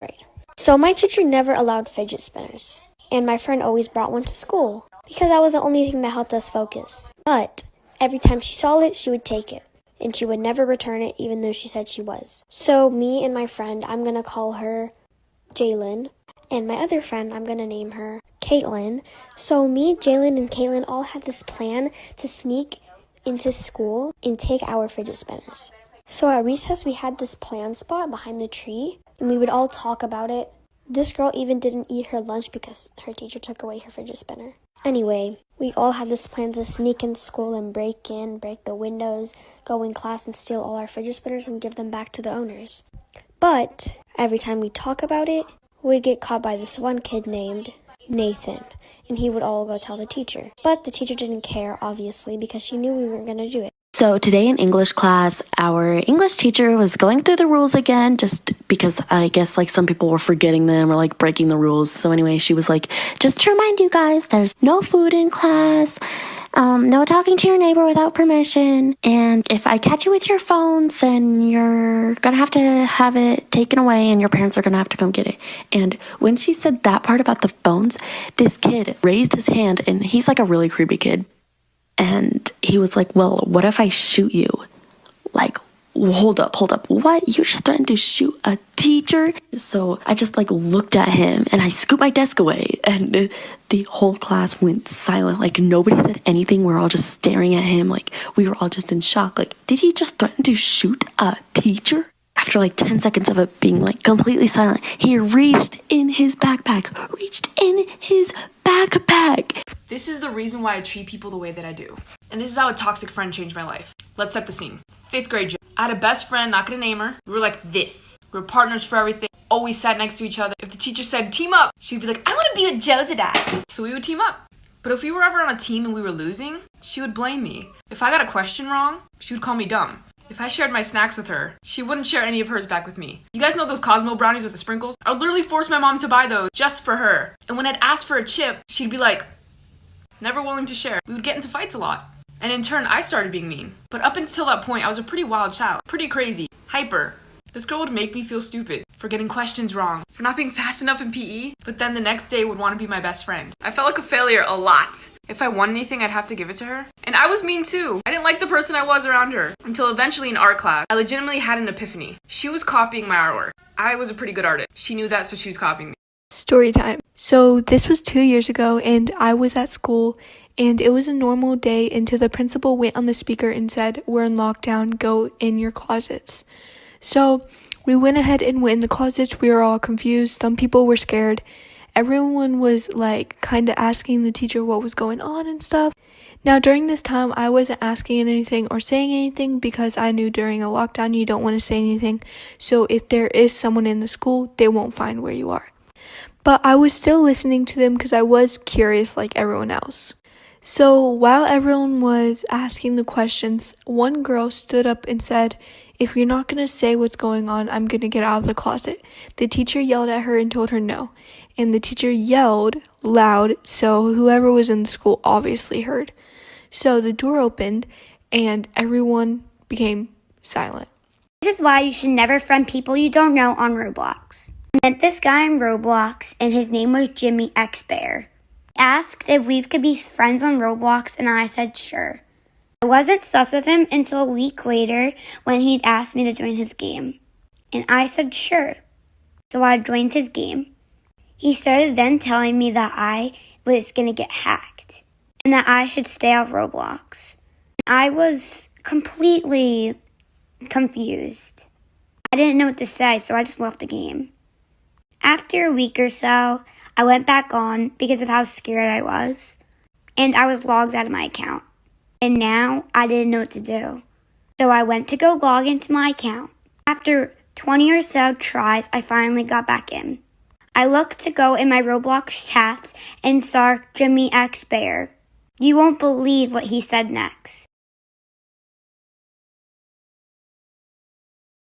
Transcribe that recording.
Right. So my teacher never allowed fidget spinners, and my friend always brought one to school because that was the only thing that helped us focus. But every time she saw it, she would take it, and she would never return it even though she said she was. So me and my friend, I'm going to call her Jalen, and my other friend, I'm going to name her Caitlin. So me, Jalen, and Caitlin all had this plan to sneak into school and take our fidget spinners. So at recess, we had this plan spot behind the tree, and we would all talk about it. This girl even didn't eat her lunch because her teacher took away her fidget spinner. Anyway, we all had this plan to sneak into school and break the windows, go in class and steal all our fidget spinners and give them back to the owners. But every time we talk about it, we'd get caught by this one kid named Nathan, and he would all go tell the teacher. But the teacher didn't care, obviously, because she knew we weren't going to do it. So today in English class, our English teacher was going through the rules again, just because I guess like some people were forgetting them or like breaking the rules. So anyway, she was like, just to remind you guys, there's no food in class, no talking to your neighbor without permission. And if I catch you with your phones, then you're gonna have it taken away and your parents are gonna have to come get it. And when she said that part about the phones, this kid raised his hand, and he's like a really creepy kid. And he was like, well, what if I shoot you? Like, hold up. What? You just threatened to shoot a teacher? So I just like looked at him and I scooped my desk away, and the whole class went silent. Like nobody said anything. We're all just staring at him. Like we were all just in shock. Like, did he just threaten to shoot a teacher? After like 10 seconds of it being like completely silent, he reached in his backpack. This is the reason why I treat people the way that I do. And this is how a toxic friend changed my life. Let's set the scene. 5th grade. I had a best friend, not gonna name her. We were like this. We were partners for everything. Always sat next to each other. If the teacher said team up, she'd be like, I wanna be with Joe today. So we would team up. But if we were ever on a team and we were losing, she would blame me. If I got a question wrong, she would call me dumb. If I shared my snacks with her, she wouldn't share any of hers back with me. You guys know those Cosmo brownies with the sprinkles? I would literally force my mom to buy those just for her. And when I'd ask for a chip, she'd be like, never willing to share. We would get into fights a lot. And in turn, I started being mean. But up until that point, I was a pretty wild child. Pretty crazy. Hyper. This girl would make me feel stupid for getting questions wrong, for not being fast enough in PE, but then the next day would want to be my best friend. I felt like a failure a lot. If I won anything, I'd have to give it to her. And I was mean too. I didn't like the person I was around her. Until eventually in art class, I legitimately had an epiphany. She was copying my artwork. I was a pretty good artist. She knew that, so she was copying me. Storytime. So this was 2 years ago, and I was at school, and it was a normal day until the principal went on the speaker and said, we're in lockdown, go in your closets. So we went ahead and went in the closets. We were all confused. Some people were scared. Everyone was like kind of asking the teacher what was going on and stuff. Now during this time, I wasn't asking anything or saying anything because I knew during a lockdown you don't want to say anything. So if there is someone in the school, they won't find where you are. But I was still listening to them because I was curious like everyone else. So while everyone was asking the questions, one girl stood up and said, if you're not going to say what's going on, I'm going to get out of the closet. The teacher yelled at her and told her no. And the teacher yelled loud, so whoever was in the school obviously heard. So the door opened and everyone became silent. This is why you should never friend people you don't know on Roblox. I met this guy on Roblox and his name was Jimmy X Bear. He asked if we could be friends on Roblox and I said sure. I wasn't sus of him until a week later when he'd asked me to join his game. And I said sure. So I joined his game. He started then telling me that I was going to get hacked and that I should stay off Roblox. I was completely confused. I didn't know what to say, so I just left the game. After a week or so, I went back on because of how scared I was, and I was logged out of my account. And now I didn't know what to do. So I went to go log into my account. After 20 or so tries, I finally got back in. I looked to go in my Roblox chats and saw Jimmy X Bear. You won't believe what he said next.